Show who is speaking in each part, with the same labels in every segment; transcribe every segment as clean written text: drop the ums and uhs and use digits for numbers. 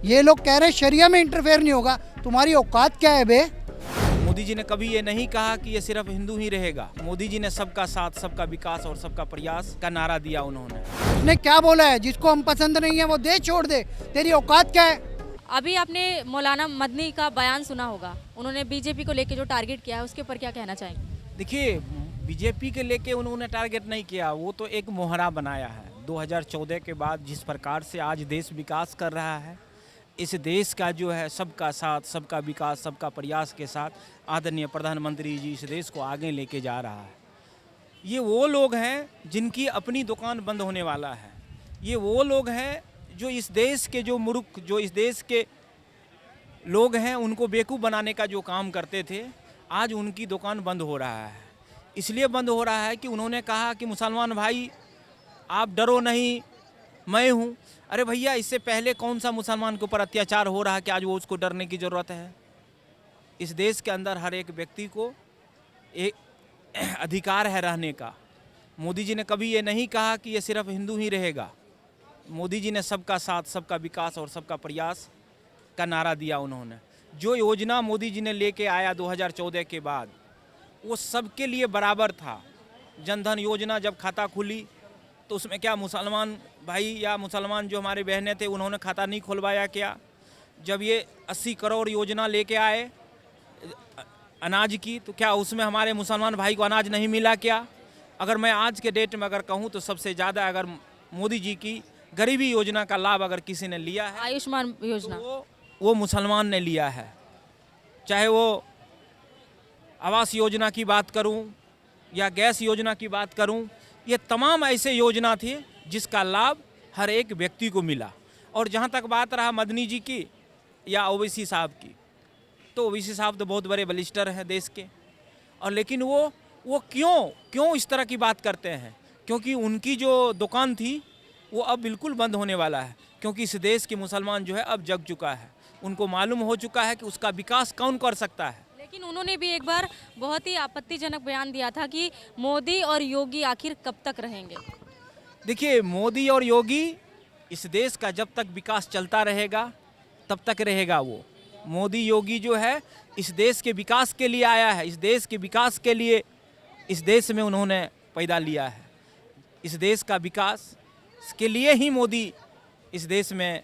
Speaker 1: ये लोग कह रहे शरिया में इंटरफेयर नहीं होगा, तुम्हारी औकात क्या है बे?
Speaker 2: मोदी जी ने कभी ये नहीं कहा कि ये सिर्फ हिंदू ही रहेगा। मोदी जी ने सबका साथ, सबका विकास और सबका प्रयास का नारा दिया उन्होंने।
Speaker 1: उसने क्या बोला है, जिसको हम पसंद नहीं है वो दे छोड़ दे, तेरी औकात क्या है?
Speaker 3: अभी आपने मौलाना मदनी का बयान सुना होगा, उन्होंने बीजेपी को लेके जो टारगेट किया है उसके ऊपर क्या कहना चाहेंगे?
Speaker 2: देखिए, बीजेपी के लेके उन्होंने टारगेट नहीं किया, वो तो एक मोहरा बनाया है। 2014 के बाद जिस प्रकार से आज देश विकास कर रहा है, इस देश का जो है सबका साथ, सबका विकास, सबका प्रयास के साथ आदरणीय प्रधानमंत्री जी इस देश को आगे लेके जा रहा है। ये वो लोग हैं जिनकी अपनी दुकान बंद होने वाला है। ये वो लोग हैं जो इस देश के जो मूर्ख, जो इस देश के लोग हैं उनको बेवकूफ़ बनाने का जो काम करते थे, आज उनकी दुकान बंद हो रहा है। इसलिए बंद हो रहा है कि उन्होंने कहा कि मुसलमान भाई आप डरो नहीं, मैं हूँ। अरे भैया, इससे पहले कौन सा मुसलमान के ऊपर अत्याचार हो रहा है कि आज वो उसको डरने की ज़रूरत है? इस देश के अंदर हर एक व्यक्ति को एक अधिकार है रहने का। मोदी जी ने कभी ये नहीं कहा कि ये सिर्फ हिंदू ही रहेगा। मोदी जी ने सबका साथ, सबका विकास और सबका प्रयास का नारा दिया उन्होंने। जो योजना मोदी जी ने लेके आया 2014 के बाद, वो सबके लिए बराबर था। जनधन योजना जब खाता खुली तो उसमें क्या मुसलमान भाई या मुसलमान जो हमारे बहनें थे उन्होंने खाता नहीं खुलवाया क्या? जब ये 80 करोड़ योजना लेके आए अनाज की, तो क्या उसमें हमारे मुसलमान भाई को अनाज नहीं मिला क्या? अगर मैं आज के डेट में अगर कहूँ तो सबसे ज़्यादा अगर मोदी जी की गरीबी योजना का लाभ अगर किसी ने लिया है,
Speaker 3: आयुष्मान योजना,
Speaker 2: तो वो मुसलमान ने लिया है। चाहे वो आवास योजना की बात करूं या गैस योजना की बात करूं, ये तमाम ऐसे योजना थे जिसका लाभ हर एक व्यक्ति को मिला। और जहां तक बात रहा मदनी जी की या ओवैसी साहब की, तो ओवैसी साहब तो बहुत बड़े बलिस्टर हैं देश के, और लेकिन वो क्यों इस तरह की बात करते हैं? क्योंकि उनकी जो दुकान थी वो अब बिल्कुल बंद होने वाला है। क्योंकि इस देश के मुसलमान जो है अब जग चुका है, उनको मालूम हो चुका है कि उसका विकास कौन कर सकता है।
Speaker 3: लेकिन उन्होंने भी एक बार बहुत ही आपत्तिजनक बयान दिया था कि मोदी और योगी आखिर कब तक रहेंगे?
Speaker 2: देखिए, मोदी और योगी इस देश का जब तक विकास चलता रहेगा तब तक रहेगा। वो मोदी योगी जो है इस देश के विकास के लिए आया है, इस देश के विकास के लिए इस देश में उन्होंने पैदा लिया है। इस देश का विकास के लिए ही मोदी इस देश में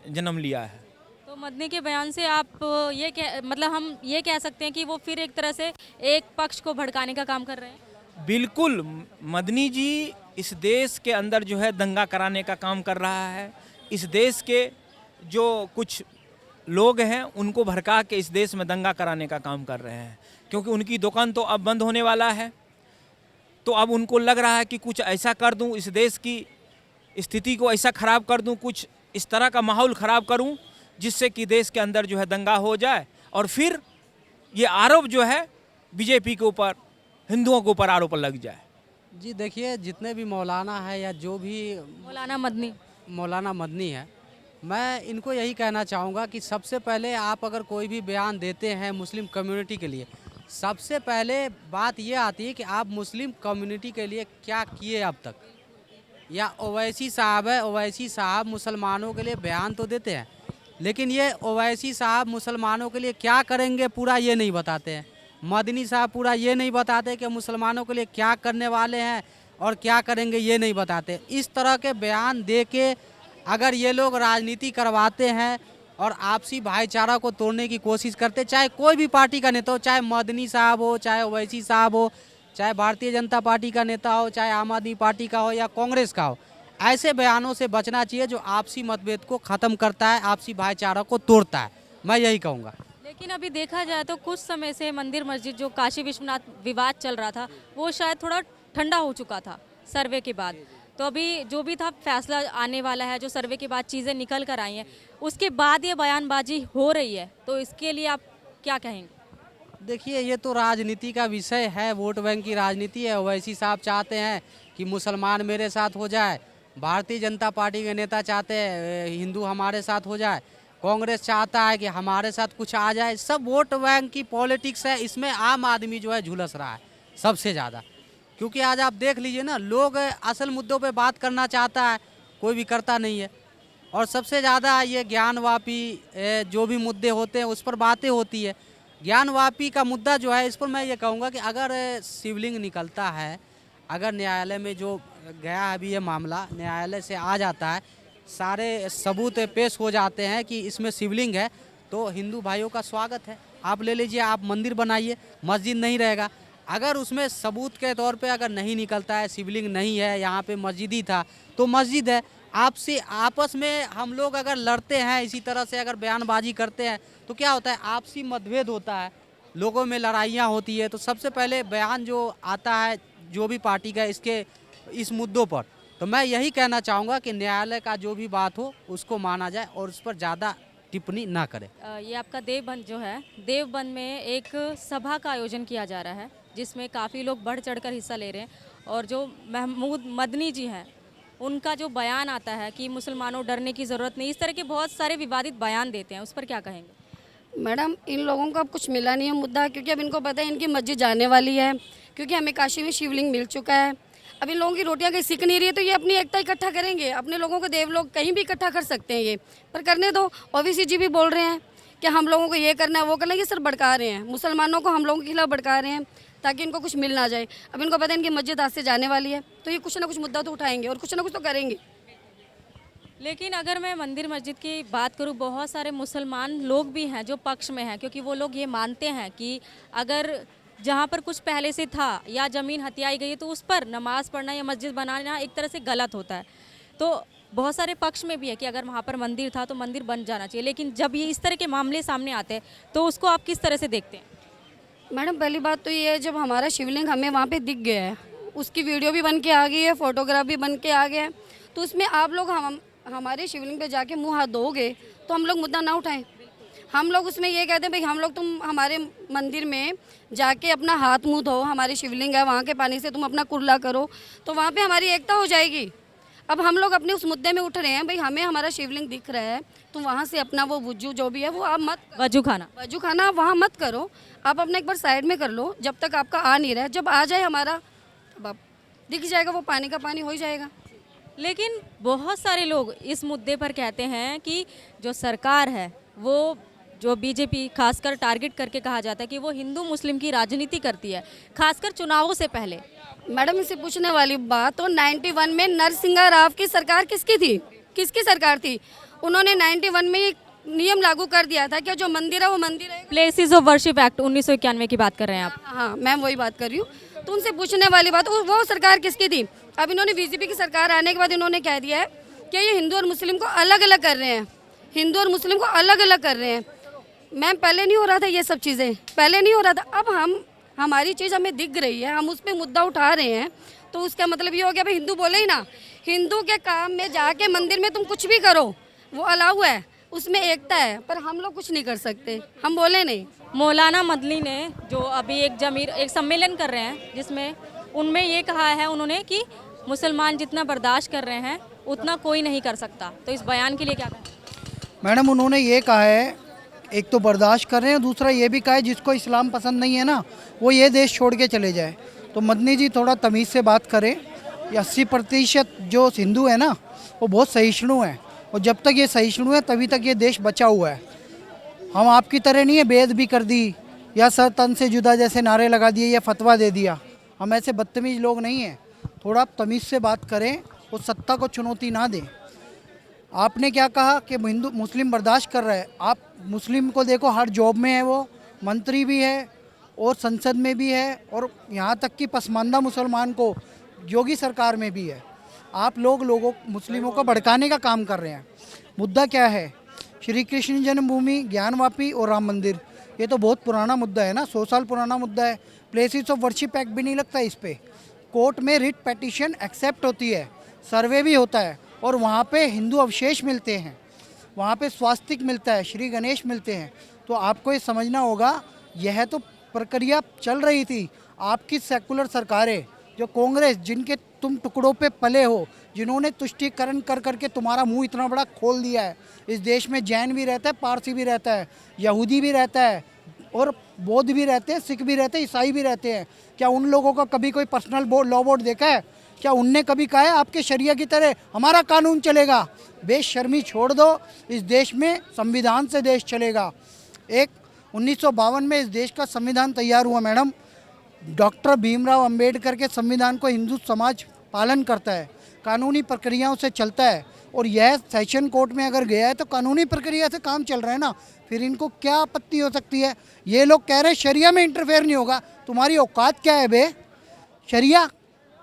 Speaker 2: जन्म लिया है।
Speaker 3: तो मदनी के बयान से आप हम ये कह सकते हैं कि वो फिर एक तरह से एक पक्ष को भड़काने का काम कर रहे हैं?
Speaker 2: बिल्कुल, मदनी जी इस देश के अंदर जो है दंगा कराने का काम कर रहा है। इस देश के जो कुछ लोग हैं उनको भड़का के इस देश में दंगा कराने का काम कर रहे हैं। क्योंकि उनकी दुकान तो अब बंद होने वाला है, तो अब उनको लग रहा है कि कुछ ऐसा कर दूं, इस देश की स्थिति को ऐसा ख़राब कर दूं, कुछ इस तरह का माहौल ख़राब करूं जिससे कि देश के अंदर जो है दंगा हो जाए और फिर ये आरोप जो है बीजेपी के ऊपर, हिंदुओं के ऊपर आरोप लग जाए।
Speaker 4: जी देखिए, जितने भी मौलाना है या जो भी मौलाना मदनी है, मैं इनको यही कहना चाहूँगा कि सबसे पहले आप अगर कोई भी बयान देते हैं मुस्लिम कम्युनिटी के लिए, सबसे पहले बात ये आती है कि आप मुस्लिम कम्युनिटी के लिए क्या किए अब तक। या ओवैसी साहब है, ओवैसी साहब मुसलमानों के लिए बयान तो देते हैं, लेकिन ये ओवैसी साहब मुसलमानों के लिए क्या करेंगे पूरा ये नहीं बताते हैं। मदनी साहब पूरा ये नहीं बताते कि मुसलमानों के लिए क्या करने वाले हैं और क्या करेंगे, ये नहीं बताते। इस तरह के बयान दे के अगर ये लोग राजनीति करवाते हैं और आपसी भाईचारा को तोड़ने की कोशिश करते, चाहे कोई भी पार्टी का नेता हो, चाहे मदनी साहब हो, चाहे ओवैसी साहब हो, चाहे भारतीय जनता पार्टी का नेता हो, चाहे आम आदमी पार्टी का हो या कांग्रेस का हो, ऐसे बयानों से बचना चाहिए जो आपसी मतभेद को ख़त्म करता है, आपसी भाईचारा को तोड़ता है। मैं यही कहूँगा।
Speaker 3: लेकिन अभी देखा जाए तो कुछ समय से मंदिर मस्जिद जो काशी विश्वनाथ विवाद चल रहा था वो शायद थोड़ा ठंडा हो चुका था सर्वे के बाद। तो अभी जो भी था फैसला आने वाला है, जो सर्वे के बाद चीज़ें निकल कर आई हैं, उसके बाद ये बयानबाजी हो रही है, तो इसके लिए आप क्या कहेंगे?
Speaker 4: देखिए, ये तो राजनीति का विषय है, वोट बैंक की राजनीति है। ओवैसी साहब चाहते हैं कि मुसलमान मेरे साथ हो जाए, भारतीय जनता पार्टी के नेता चाहते हैं हिंदू हमारे साथ हो जाए, कांग्रेस चाहता है कि हमारे साथ कुछ आ जाए। सब वोट बैंक की पॉलिटिक्स है, इसमें आम आदमी जो है झुलस रहा है सबसे ज़्यादा। क्योंकि आज आप देख लीजिए ना, लोग असल मुद्दों पे बात करना चाहता है, कोई भी करता नहीं है। और सबसे ज़्यादा ये ज्ञानवापी जो भी मुद्दे होते हैं उस पर बातें होती है। ज्ञानवापी का मुद्दा जो है, इस पर मैं ये कहूँगा कि अगर शिवलिंग निकलता है, अगर न्यायालय में जो गया है अभी ये मामला न्यायालय से आ जाता है, सारे सबूत पेश हो जाते हैं कि इसमें शिवलिंग है, तो हिंदू भाइयों का स्वागत है। आप ले लीजिए, आप मंदिर बनाइए, मस्जिद नहीं रहेगा। अगर उसमें सबूत के तौर पे अगर नहीं निकलता है, शिवलिंग नहीं है, यहाँ पे मस्जिद ही था, तो मस्जिद है। आपसे आपस में हम लोग अगर लड़ते हैं, इसी तरह से अगर बयानबाजी करते हैं, तो क्या होता है, आपसी मतभेद होता है, लोगों में लड़ाइयाँ होती है। तो सबसे पहले बयान जो आता है जो भी पार्टी का इस मुद्दों पर, तो मैं यही कहना चाहूँगा कि न्यायालय का जो भी बात हो उसको माना जाए और उस पर ज़्यादा टिप्पणी ना करें।
Speaker 3: ये आपका देवबंद जो है, देवबंद में एक सभा का आयोजन किया जा रहा है जिसमें काफ़ी लोग बढ़ चढ़कर हिस्सा ले रहे हैं, और जो महमूद मदनी जी हैं उनका जो बयान आता है कि मुसलमानों डरने की ज़रूरत नहीं, इस तरह के बहुत सारे विवादित बयान देते हैं, उस पर क्या कहेंगे?
Speaker 5: मैडम, इन लोगों को अब कुछ मिला नहीं है मुद्दा, क्योंकि अब इनको पता है इनकी मस्जिद जाने वाली है, क्योंकि हमें काशी में शिवलिंग मिल चुका है। अब इन लोगों की रोटियां कहीं सिक नहीं रही है, तो ये अपनी एकता इकट्ठा करेंगे, अपने लोगों को देव लोग कहीं भी इकट्ठा कर सकते हैं ये, पर करने दो। ओवैसी जी भी बोल रहे हैं कि हम लोगों को ये करना है, वो करना है, ये सर भड़का रहे हैं, मुसलमानों को हम लोगों के खिलाफ भड़का रहे हैं ताकि इनको कुछ मिल ना जाए। अब इनको पता है इनकी मस्जिद आज से जाने वाली है, तो ये कुछ ना कुछ मुद्दा तो उठाएंगे और कुछ ना कुछ तो करेंगे।
Speaker 3: लेकिन अगर मैं मंदिर मस्जिद की बात करूं, बहुत सारे मुसलमान लोग भी हैं जो पक्ष में हैं, क्योंकि वो लोग ये मानते हैं कि अगर जहां पर कुछ पहले से था या ज़मीन हथियाई गई है तो उस पर नमाज़ पढ़ना या मस्जिद बनाना एक तरह से गलत होता है। तो बहुत सारे पक्ष में भी है कि अगर वहाँ पर मंदिर था तो मंदिर बन जाना चाहिए, लेकिन जब ये इस तरह के मामले सामने आते हैं तो उसको आप किस तरह से देखते हैं?
Speaker 5: मैडम, पहली बात तो ये है, जब हमारा शिवलिंग हमें वहाँ पे दिख गया है, उसकी वीडियो भी बन के आ गई है, फोटोग्राफ भी बन के आ गया है, तो उसमें आप लोग हमारे शिवलिंग पे जाके मुंह हाथ धोगे तो हम लोग मुद्दा ना उठाएं। हम लोग उसमें ये कहते हैं भाई हम लोग तुम हमारे मंदिर में जाके अपना हाथ मुंह धो, हमारी शिवलिंग है वहाँ के पानी से तुम अपना कुर्ला करो, तो वहाँ पे हमारी एकता हो जाएगी। अब हम लोग अपने उस मुद्दे में उठ रहे हैं, भाई हमें हमारा शिवलिंग दिख रहा है, तो वहाँ से अपना वो वुजू जो भी है वो आप मत, वजू खाना आप वहाँ मत करो, आप अपना एक बार साइड में कर लो जब तक आपका आ नहीं रहा है। जब आ जाए हमारा, तब आप दिख जाएगा, वो पानी का पानी हो ही जाएगा।
Speaker 3: लेकिन बहुत सारे लोग इस मुद्दे पर कहते हैं कि जो सरकार है वो, जो बीजेपी खासकर टारगेट करके कहा जाता है कि वो हिंदू मुस्लिम की राजनीति करती है, खासकर चुनावों से पहले।
Speaker 5: मैडम, इसे पूछने वाली बात, तो 91 में नरसिंह राव की सरकार किसकी थी, किसकी सरकार थी? उन्होंने 91 में एक नियम लागू कर दिया था कि जो मंदिर है वो मंदिर है।
Speaker 3: प्लेसेस ऑफ वर्शिप एक्ट 1991 की बात कर रहे हैं आप?
Speaker 5: हाँ, मैं वही बात कर रही हूँ। तो उनसे पूछने वाली बात, वो सरकार किसकी थी? अब इन्होंने बीजेपी की सरकार आने के बाद इन्होंने कह दिया है कि ये हिंदू और मुस्लिम को अलग अलग कर रहे हैं, हिंदू और मुस्लिम को अलग अलग कर रहे हैं। मैम, पहले नहीं हो रहा था ये सब चीज़ें, पहले नहीं हो रहा था। अब हमारी चीज़ हमें दिख रही है, हम उस पर मुद्दा उठा रहे हैं, तो उसका मतलब ये हो गया भाई हिंदू बोले ही ना। हिंदू के काम में जाके मंदिर में तुम कुछ भी करो, वो अलाउ है, उसमें एकता है, पर हम लोग कुछ नहीं कर सकते, हम बोले नहीं।
Speaker 3: मौलाना मदनी ने जो अभी एक सम्मेलन कर रहे हैं जिसमें उनमें ये कहा है उन्होंने कि मुसलमान जितना बर्दाश्त कर रहे हैं उतना कोई नहीं कर सकता, तो इस बयान के लिए क्या कहें?
Speaker 1: मैडम, उन्होंने ये कहा है, एक तो बर्दाश्त कर रहे हैं, दूसरा ये भी कहा है जिसको इस्लाम पसंद नहीं है ना वो ये देश छोड़ के चले जाए। तो मदनी जी थोड़ा तमीज़ से बात करें। 80% जो हिंदू है ना वो बहुत सहिष्णु हैं, और जब तक ये सहिष्णु है तभी तक ये देश बचा हुआ है। हम आपकी तरह नहीं है बेद भी कर दी या सर तन से जुदा जैसे नारे लगा दिए या फतवा दे दिया, हम ऐसे बदतमीज लोग नहीं हैं। थोड़ा तमीज़ से बात करें और सत्ता को चुनौती ना दें। आपने क्या कहा कि हिंदू मुस्लिम बर्दाश्त कर रहा है, आप मुस्लिम को देखो हर जॉब में है, वो मंत्री भी है और संसद में भी है, और यहाँ तक कि पसमानदा मुसलमान को योगी सरकार में भी है। आप लोगों मुस्लिमों को भड़काने का काम कर रहे हैं। मुद्दा क्या है? श्री कृष्ण जन्मभूमि, ज्ञानवापी और राम मंदिर, ये तो बहुत पुराना मुद्दा है ना, 100 साल पुराना मुद्दा है। प्लेसेस ऑफ वर्शिप एक्ट भी नहीं लगता इस पर। कोर्ट में रिट पेटिशन एक्सेप्ट होती है, सर्वे भी होता है, और वहाँ पे हिंदू अवशेष मिलते हैं, वहाँ पे स्वास्तिक मिलता है, श्री गणेश मिलते हैं। तो आपको ये समझना होगा, यह तो प्रक्रिया चल रही थी। आपकी सेकुलर सरकारें, जो कांग्रेस, जिनके तुम टुकड़ों पे पले हो, जिन्होंने तुष्टीकरण कर करके तुम्हारा मुंह इतना बड़ा खोल दिया है। इस देश में जैन भी रहता है, पारसी भी रहता है, यहूदी भी रहता है, और बौद्ध भी रहते हैं, सिख भी रहते हैं, ईसाई भी रहते हैं। क्या उन लोगों का कभी कोई पर्सनल लॉ बोर्ड देखा है? क्या उनने कभी कहा है आपके शरिया की तरह हमारा कानून चलेगा? बेशर्मी छोड़ दो, इस देश में संविधान से देश चलेगा। एक 1952 में इस देश का संविधान तैयार हुआ मैडम। डॉक्टर भीमराव अंबेडकर के संविधान को हिंदू समाज पालन करता है, कानूनी प्रक्रियाओं से चलता है, और यह सेशन कोर्ट में अगर गया है तो कानूनी प्रक्रिया से काम चल रहा है ना, फिर इनको क्या आपत्ति हो सकती है? ये लोग कह रहे हैं शरिया में इंटरफेयर नहीं होगा। तुम्हारी औकात क्या है बे? शरिया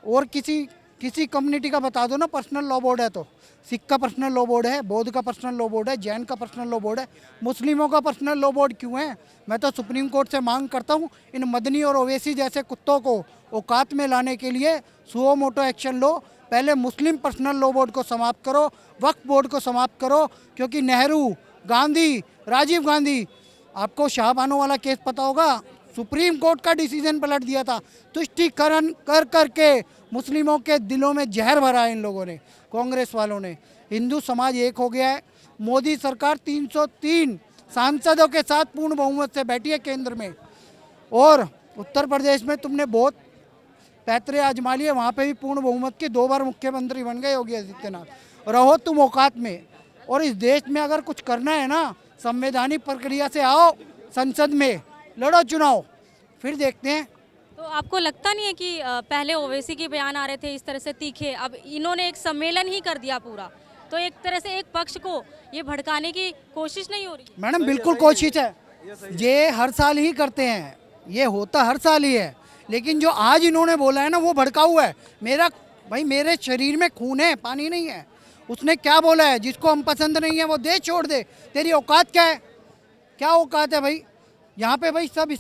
Speaker 1: और किसी कम्युनिटी का बता दो ना पर्सनल लॉ बोर्ड है तो। सिख का पर्सनल लॉ बोर्ड है, बौद्ध का पर्सनल लॉ बोर्ड है, जैन का पर्सनल लॉ बोर्ड है, मुस्लिमों का पर्सनल लॉ बोर्ड क्यों है? मैं तो सुप्रीम कोर्ट से मांग करता हूँ इन मदनी और ओवैसी जैसे कुत्तों को औकात में लाने के लिए सुओ मोटो एक्शन लो। पहले मुस्लिम पर्सनल लॉ बोर्ड को समाप्त करो, वक्फ बोर्ड को समाप्त करो, क्योंकि नेहरू, गांधी, राजीव गांधी, आपको शाहबानो वाला केस पता होगा, सुप्रीम कोर्ट का डिसीजन पलट दिया था। तुष्टीकरण कर करके मुस्लिमों के दिलों में जहर भरा है इन लोगों ने, कांग्रेस वालों ने। हिंदू समाज एक हो गया है। मोदी सरकार 303 सांसदों के साथ पूर्ण बहुमत से बैठी है केंद्र में, और उत्तर प्रदेश में तुमने बहुत पैतरे आजमा लिए, वहाँ पे भी पूर्ण बहुमत के 2 बार मुख्यमंत्री बन गए योगी आदित्यनाथ। रहो तुम औकात में, और इस देश में अगर कुछ करना है ना, संवैधानिक प्रक्रिया से आओ, संसद में लड़ो चुनाव, फिर देखते हैं।
Speaker 3: तो आपको लगता नहीं है कि पहले ओवैसी के बयान आ रहे थे इस तरह से तीखे, अब इन्होंने एक सम्मेलन ही कर दिया पूरा, तो एक तरह से एक पक्ष को ये भड़काने की कोशिश नहीं हो रही?
Speaker 1: मैडम बिल्कुल कोशिश है, ये हर साल ही करते हैं, ये होता हर साल ही है, लेकिन जो आज इन्होंने बोला है ना वो भड़काऊ है। मेरे शरीर में खून है, पानी नहीं है। उसने क्या बोला है? जिसको हम पसंद नहीं है वो देश छोड़ दे। तेरी औकात क्या है? क्या औकात है भाई? यहाँ पे भाई सब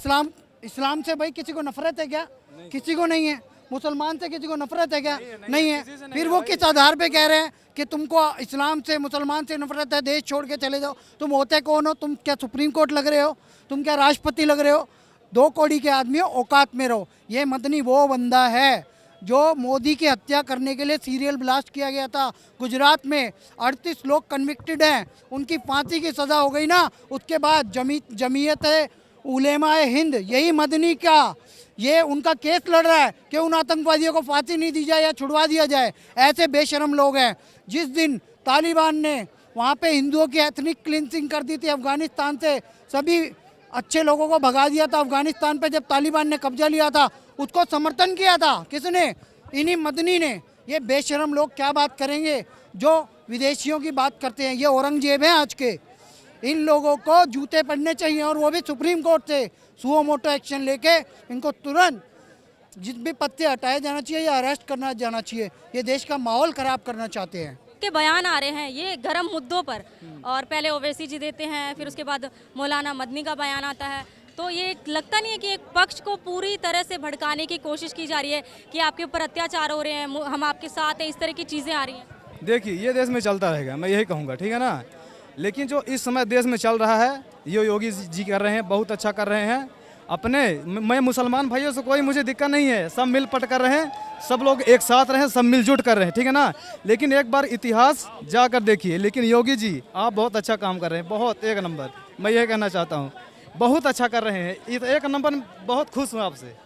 Speaker 1: इस्लाम से भाई किसी को नफरत है क्या? किसी को नहीं है। मुसलमान से किसी को नफरत है क्या? नहीं है। फिर वो किस आधार पे कह रहे हैं कि तुमको इस्लाम से, मुसलमान से नफरत है, देश छोड़ के चले जाओ? तुम होते कौन हो? तुम क्या सुप्रीम कोर्ट लग रहे हो? तुम क्या राष्ट्रपति लग रहे हो? 2 कौड़ी के आदमी हो, औकात में रहो। ये मदनी वो बंदा है जो मोदी की हत्या करने के लिए सीरियल ब्लास्ट किया गया था गुजरात में। 38 लोग कन्विक्टेड हैं, उनकी फांसी की सज़ा हो गई ना, उसके बाद जमीयत उलेमाए हिंद, यही मदनी का ये उनका केस लड़ रहा है कि उन आतंकवादियों को फांसी नहीं दी जाए या छुड़वा दिया जाए। ऐसे बेशरम लोग हैं। जिस दिन तालिबान ने वहाँ पे हिंदुओं की एथनिक क्लिनसिंग कर दी थी, अफगानिस्तान से सभी अच्छे लोगों को भगा दिया था, अफगानिस्तान पे जब तालिबान ने कब्जा लिया था उसको समर्थन किया था किसने? इन्हीं मदनी ने। ये बेशरम लोग क्या बात करेंगे जो विदेशियों की बात करते हैं? ये औरंगजेब हैं आज के। इन लोगों को जूते पड़ने चाहिए, और वो भी सुप्रीम कोर्ट से सुओ मोटो एक्शन लेके इनको तुरंत जिस भी पद से हटाया जाना चाहिए या अरेस्ट करना जाना चाहिए। ये देश का माहौल खराब करना चाहते हैं।
Speaker 3: के बयान आ रहे हैं ये गर्म मुद्दों पर, और पहले ओवैसी जी देते हैं, फिर उसके बाद मौलाना मदनी का बयान आता है, तो ये लगता नहीं है कि एक पक्ष को पूरी तरह से भड़काने की कोशिश की जा रही है कि आपके ऊपर अत्याचार हो रहे हैं, हम आपके साथ हैं, इस तरह की चीज़ें आ रही हैं?
Speaker 6: देखिए ये देश में चलता रहेगा, मैं यही कहूँगा, ठीक है ना। लेकिन जो इस समय देश में चल रहा है ये योगी जी कर रहे हैं, बहुत अच्छा कर रहे हैं। मैं मुसलमान भाइयों से कोई मुझे दिक्कत नहीं है, सब मिल पट कर रहे हैं, सब लोग एक साथ रहें, सब मिलजुट कर रहे हैं, ठीक है ना। लेकिन एक बार इतिहास जाकर देखिए। लेकिन योगी जी आप बहुत अच्छा काम कर रहे हैं, बहुत एक नंबर। मैं ये कहना चाहता हूँ बहुत अच्छा कर रहे हैं, एक नंबर। बहुत खुश हूँ आपसे।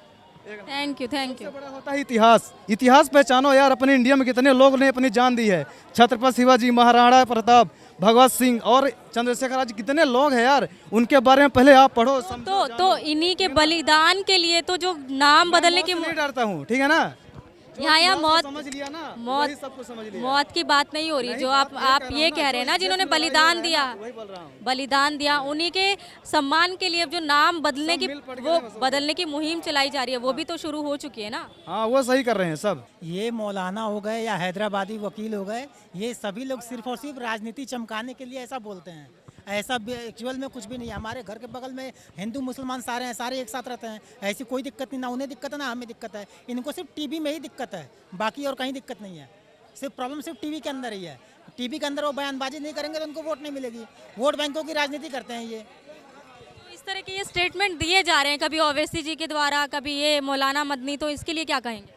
Speaker 3: Thank you.
Speaker 6: बड़ा होता है इतिहास पहचानो यार। अपने इंडिया में कितने लोग ने अपनी जान दी है। छत्रपति शिवाजी, महाराणा प्रताप, भगवत सिंह और चंद्रशेखर, आज कितने लोग हैं यार, उनके बारे में पहले आप पढ़ो, समझो,
Speaker 3: तो इन्हीं के बलिदान के लिए तो जो नाम बदलने की
Speaker 6: नहीं डरता हूँ, ठीक है ना।
Speaker 3: यहाँ मौत
Speaker 6: समझ लिया ना,
Speaker 3: मौत
Speaker 6: सब कुछ समझ लिया।
Speaker 3: मौत की बात नहीं हो रही, जो आप ये कह रहे हैं ना, जिन्होंने बलिदान दिया उन्हीं के सम्मान के लिए जो नाम बदलने की मुहिम चलाई जा रही है, वो भी तो शुरू हो चुकी है ना।
Speaker 6: हाँ वो सही कर रहे हैं सब।
Speaker 7: ये मौलाना हो गए या हैदराबादी वकील हो गए, ये सभी लोग सिर्फ और सिर्फ राजनीति चमकाने के लिए ऐसा बोलते हैं। ऐसा एक्चुअल में कुछ भी नहीं है। हमारे घर के बगल में हिंदू मुसलमान सारे हैं, सारे एक साथ रहते हैं, ऐसी कोई दिक्कत नहीं, ना उन्हें दिक्कत है ना हमें दिक्कत है। इनको सिर्फ टीवी में ही दिक्कत है, बाकी और कहीं दिक्कत नहीं है। सिर्फ प्रॉब्लम सिर्फ टीवी के अंदर ही है। टीवी के अंदर वो बयानबाजी नहीं करेंगे तो उनको वोट नहीं मिलेगी। वोट बैंकों की राजनीति करते हैं ये।
Speaker 3: तो इस तरह के ये स्टेटमेंट दिए जा रहे हैं, कभी ओवैसी जी के द्वारा, कभी ये मौलाना मदनी, तो इसके लिए क्या कहेंगे?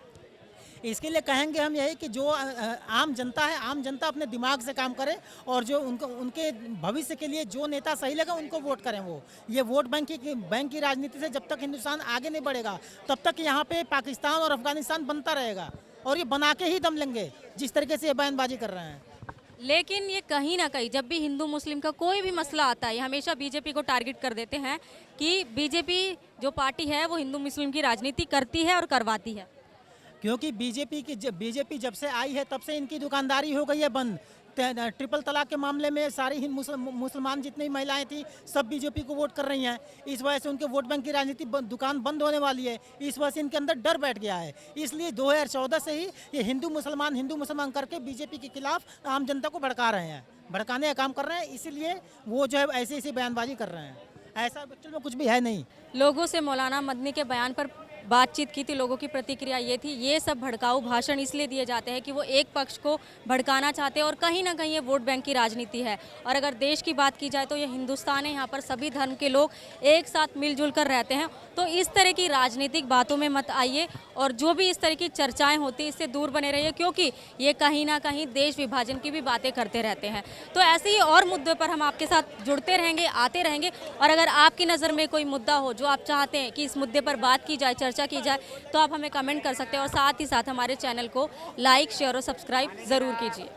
Speaker 7: इसके लिए कहेंगे हम यही कि जो आम जनता है, आम जनता अपने दिमाग से काम करे, और जो उनके भविष्य के लिए जो नेता सही लगा उनको वोट करें। वो ये वोट बैंक की राजनीति से जब तक हिंदुस्तान आगे नहीं बढ़ेगा तब तक यहाँ पे पाकिस्तान और अफगानिस्तान बनता रहेगा। और ये बना के ही दम लेंगे जिस तरीके से ये बयानबाजी कर रहे हैं।
Speaker 3: लेकिन ये कहीं ना कहीं जब भी हिंदू मुस्लिम का कोई भी मसला आता है, ये हमेशा बीजेपी को टारगेट कर देते हैं कि बीजेपी जो पार्टी है वो हिंदू मुस्लिम की राजनीति करती है और करवाती है।
Speaker 7: क्योंकि बीजेपी जब से आई है तब से इनकी दुकानदारी हो गई है बंद। ट्रिपल तलाक के मामले में सारी मुसलमान जितनी महिलाएं थी सब बीजेपी को वोट कर रही हैं। इस वजह से उनके वोट बैंक की राजनीति दुकान बंद होने वाली है। इस वजह से इनके अंदर डर बैठ गया है। इसलिए 2014 से ही ये हिंदू मुसलमान करके बीजेपी के खिलाफ आम जनता को भड़का रहे हैं, भड़काने का काम कर रहे हैं। इसीलिए वो जो है ऐसी बयानबाजी कर रहे हैं। ऐसा एक्चुअल में कुछ भी है नहीं।
Speaker 3: लोगों से मौलाना मदनी के बयान पर बातचीत की थी, लोगों की प्रतिक्रिया ये थी, ये सब भड़काऊ भाषण इसलिए दिए जाते हैं कि वो एक पक्ष को भड़काना चाहते हैं और कहीं ना कहीं ये वोट बैंक की राजनीति है। और अगर देश की बात की जाए तो ये हिंदुस्तान है, यहाँ पर सभी धर्म के लोग एक साथ मिलजुल कर रहते हैं। तो इस तरह की राजनीतिक बातों में मत आइए और जो भी इस तरह की चर्चाएँ होती हैं इससे दूर बने रहिए, क्योंकि ये कहीं ना कहीं देश विभाजन की भी बातें करते रहते हैं। तो ऐसे ही और मुद्दों पर हम आपके साथ जुड़ते रहेंगे, आते रहेंगे। और अगर आपकी नज़र में कोई मुद्दा हो जो आप चाहते हैं कि इस मुद्दे पर बात की जाए, चर्चा की जाए, तो आप हमें कमेंट कर सकते हैं। और साथ ही साथ हमारे चैनल को लाइक, शेयर और सब्सक्राइब ज़रूर कीजिए।